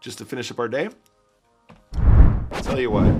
just to finish up our day. I'll tell you what,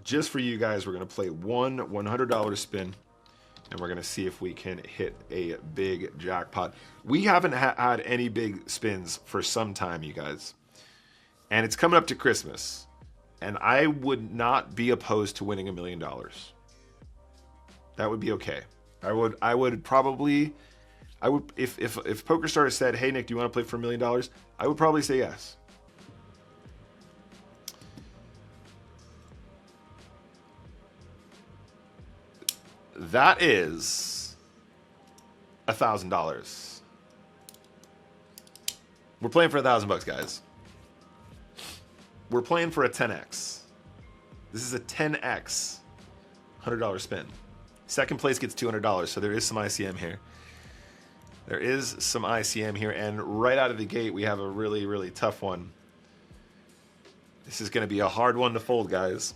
just for you guys, we're going to play one $100 spin, and we're going to see if we can hit a big jackpot. We haven't had any big spins for some time, you guys. And it's coming up to Christmas. And I would not be opposed to winning $1 million. That would be okay. I would probably, if PokerStars said, hey Nick, do you want to play for $1 million? I would probably say yes. That is $1,000. We're playing for $1,000, guys. We're playing for a 10x. This is a 10x $100 spin. Second place gets $200, so there is some ICM here. There is some ICM here, and right out of the gate, we have a really, really tough one. This is going to be a hard one to fold, guys.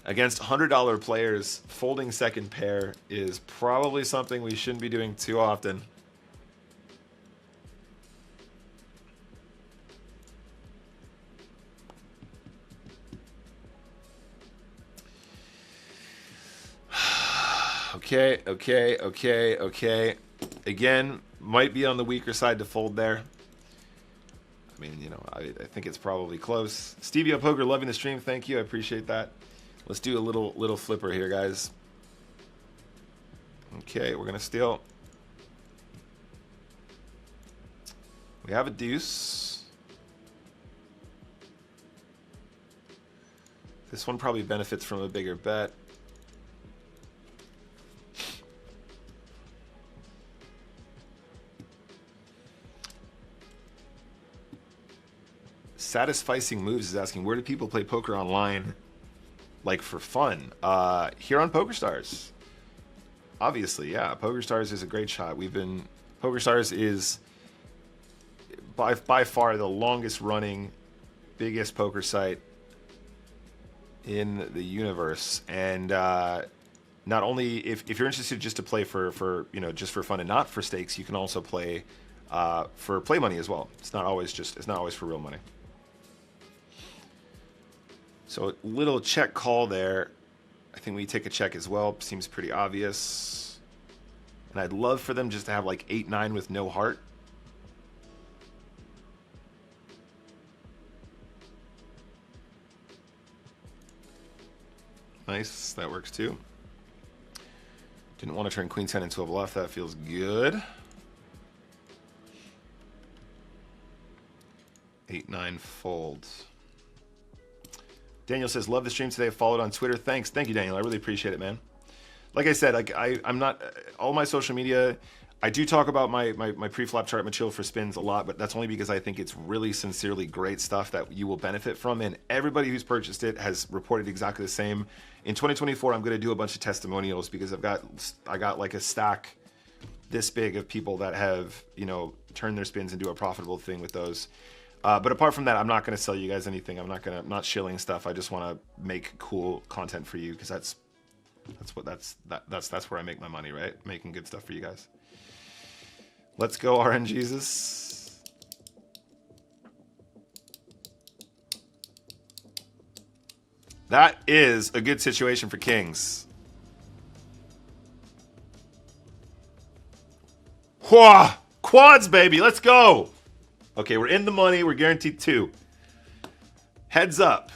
Against $100 players, folding second pair is probably something we shouldn't be doing too often. Okay. Again, might be on the weaker side to fold there. I mean, you know, I think it's probably close. Stevie Poker, loving the stream. Thank you. I appreciate that. Let's do a little flipper here, guys. Okay, we're gonna steal. We have a deuce. This one probably benefits from a bigger bet. Satisficing Moves is asking, where do people play poker online, like for fun? Here on PokerStars. Obviously, yeah. PokerStars is a great shot. PokerStars is by far the longest running, biggest poker site in the universe. And not only if you're interested just to play for you know, just for fun and not for stakes, you can also play for play money as well. It's not always for real money. So a little check call there. I think we take a check as well. Seems pretty obvious. And I'd love for them just to have like 8-9 with no heart. Nice, that works too. Didn't want to turn queen 10 into a bluff. That feels good. 8-9 folds. Daniel says, love the stream today. Followed on Twitter. Thanks. Thank you, Daniel. I really appreciate it, man. Like I said, I'm not, all my social media, I do talk about my pre-flop chart material for spins a lot, but that's only because I think it's really sincerely great stuff that you will benefit from. And everybody who's purchased it has reported exactly the same. In 2024, I'm going to do a bunch of testimonials because I got like a stack this big of people that have, you know, turned their spins into a profitable thing with those. But apart from that, I'm not going to sell you guys anything. I'm not shilling stuff. I just want to make cool content for you because that's where I make my money, right? Making good stuff for you guys. Let's go, RNGesus. That is a good situation for kings. Whoa! Quads, baby. Let's go. Okay, we're in the money. We're guaranteed 2. Heads up.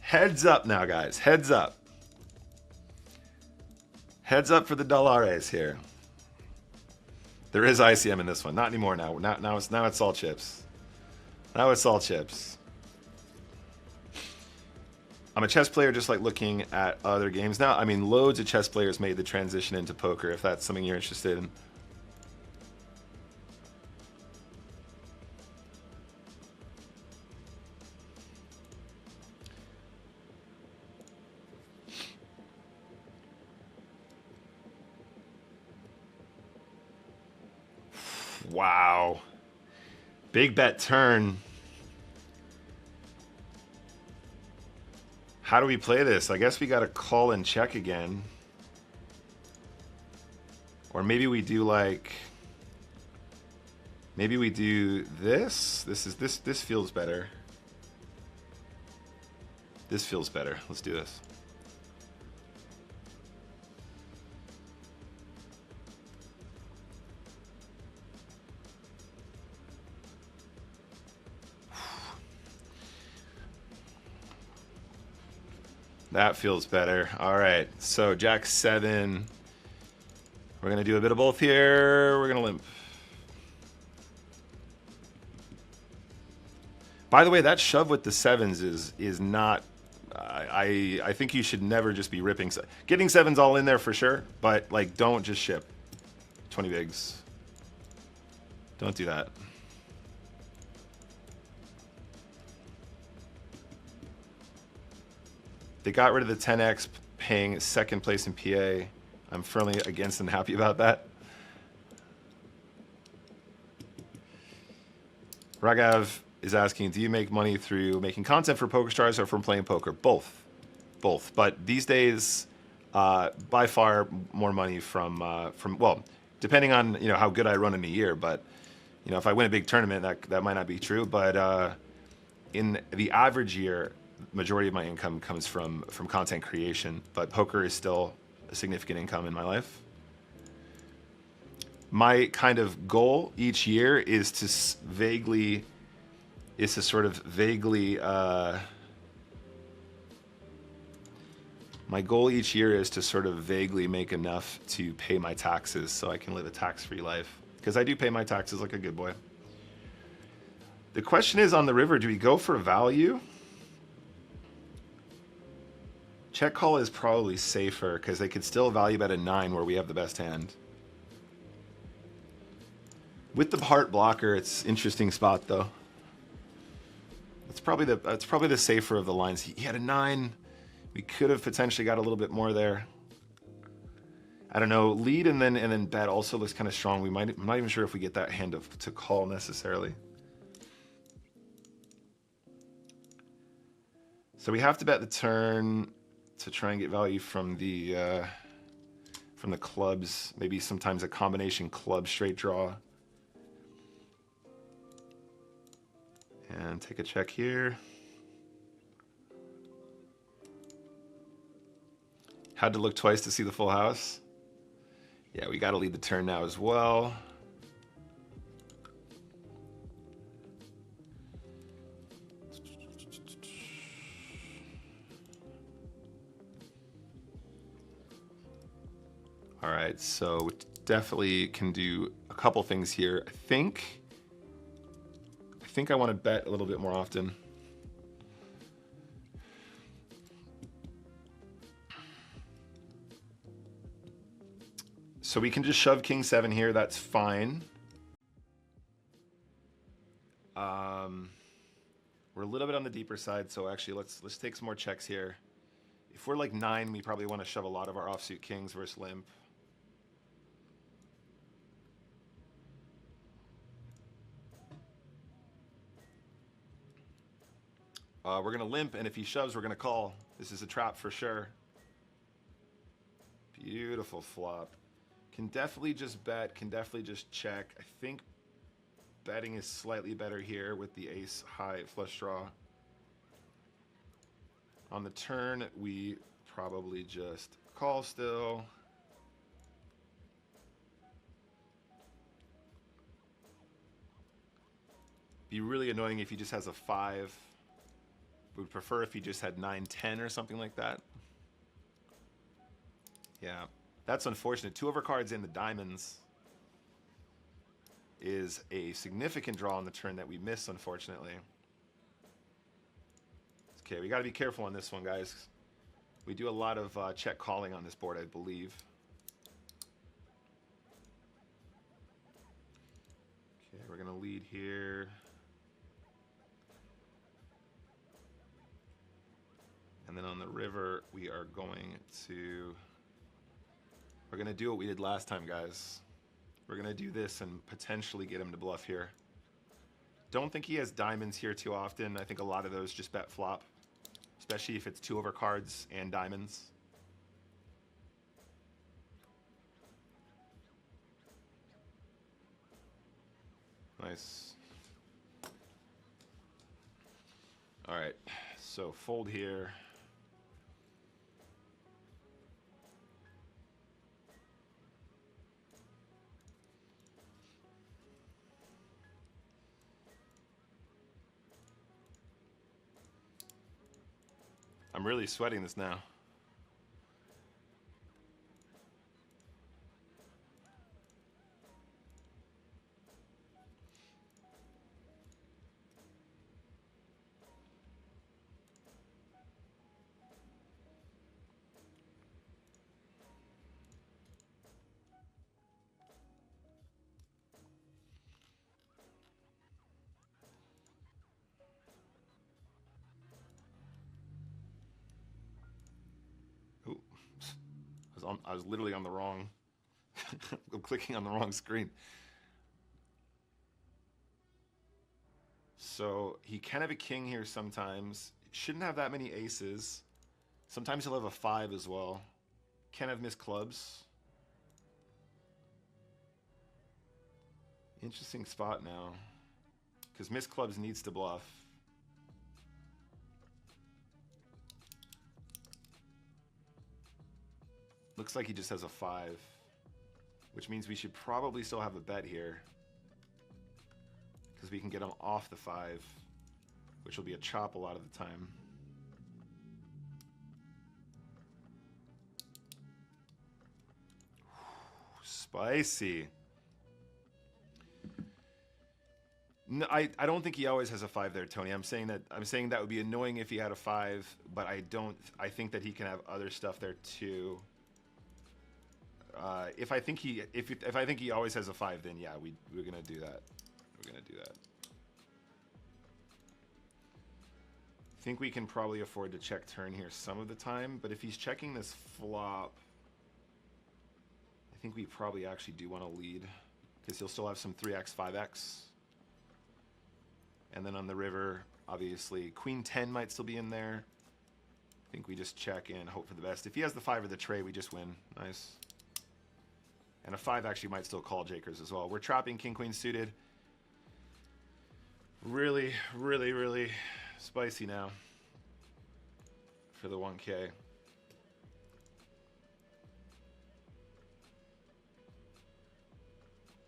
Heads up now, guys. Heads up. Heads up for the dollares here. There is ICM in this one. Not anymore now. Now it's all chips. Now it's all chips. I'm a chess player just like looking at other games. Now, I mean, loads of chess players made the transition into poker, if that's something you're interested in. Wow. Big bet turn. How do we play this? I guess we got to call and check again. Or maybe we do like... Maybe we do this. This feels better. This feels better. Let's do this. That feels better. All right, so Jack 7. We're gonna do a bit of both here. We're gonna limp. By the way, that shove with the 7s is not. I think you should never just be ripping. Getting 7s all in there for sure, but like don't just ship 20 bigs. Don't do that. They got rid of the 10x paying second place in PA. I'm firmly against and happy about that. Ragav is asking, do you make money through making content for PokerStars or from playing poker? Both. Both. But these days, by far more money from well, depending on how good I run in a year. But if I win a big tournament, that might not be true. But in the average year, majority of my income comes from content creation, but poker is still a significant income in my life. My kind of goal each year is to sort of vaguely make enough to pay my taxes so I can live a tax-free life, because I do pay my taxes like a good boy. The question is, on the river, do we go for value? Check call is probably safer because they could still value bet a 9 where we have the best hand. With the heart blocker, it's interesting spot though. That's probably the safer of the lines. He had a 9. We could have potentially got a little bit more there. I don't know. Lead and then bet also looks kind of strong. I'm not even sure if we get that hand to call necessarily. So we have to bet the turn to try and get value from the clubs. Maybe sometimes a combination club straight draw. And take a check here. Had to look twice to see the full house. Yeah, we got to lead the turn now as well. All right, so definitely can do a couple things here. I think I want to bet a little bit more often. So we can just shove king 7 here. That's fine. We're a little bit on the deeper side, so actually let's take some more checks here. If we're like 9, we probably want to shove a lot of our offsuit kings versus limp. We're going to limp, and if he shoves, we're going to call. This is a trap for sure. Beautiful flop. Can definitely just bet, can definitely just check. I think betting is slightly better here with the ace high flush draw. On the turn, we probably just call still. Be really annoying if he just has a 5. Would prefer if he just had 9-10 or something like that. Yeah, that's unfortunate. 2 overcards in the diamonds is a significant draw on the turn that we miss, unfortunately. Okay, we got to be careful on this one, guys. We do a lot of check calling on this board, I believe. Okay, we're gonna lead here. And then on the river, we're gonna do what we did last time, guys. We're gonna do this and potentially get him to bluff here. Don't think he has diamonds here too often. I think a lot of those just bet flop, especially if it's 2 overcards and diamonds. Nice. All right, so fold here. I'm really sweating this now. Ooh. I was literally on the wrong. I'm clicking on the wrong screen. So he can have a king here sometimes. Shouldn't have that many aces. Sometimes he'll have a 5 as well. Can have missed clubs. Interesting spot now. Because missed clubs needs to bluff. Looks like he just has a 5. Which means we should probably still have a bet here. Because we can get him off the 5. Which will be a chop a lot of the time. Spicy. No, I don't think he always has a 5 there, Tony. I'm saying that would be annoying if he had a 5, but I think that he can have other stuff there too. If I think he always has a 5, then yeah, we're gonna do that. We're gonna do that. I think we can probably afford to check turn here some of the time, but if he's checking this flop, I think we probably actually do want to lead because he'll still have some 3x, 5x. And then on the river, obviously, Queen 10 might still be in there. I think we just check and hope for the best. If he has the 5 or the tray, we just win. Nice. And a 5 actually might still call Jakers as well. We're trapping King Queen suited. Really, really, really spicy now for the 1K.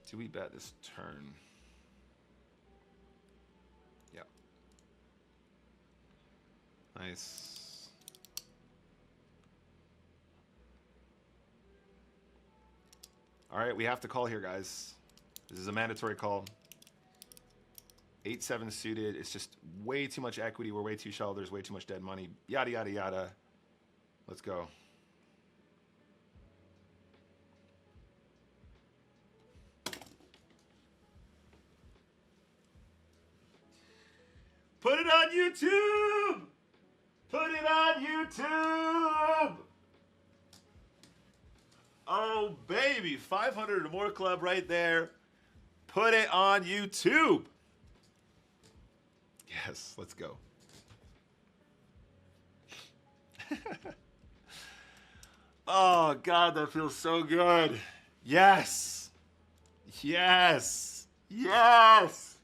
Do we bet this turn? Yeah. Nice. All right, we have to call here, guys. This is a mandatory call. 8-7 suited. It's just way too much equity. We're way too shallow. There's way too much dead money. Yada, yada, yada. Let's go. Put it on YouTube! Put it on YouTube! Oh, baby. 500 or more club right there. Put it on YouTube. Yes, let's go. Oh, God, that feels so good. Yes. Yes. Yes.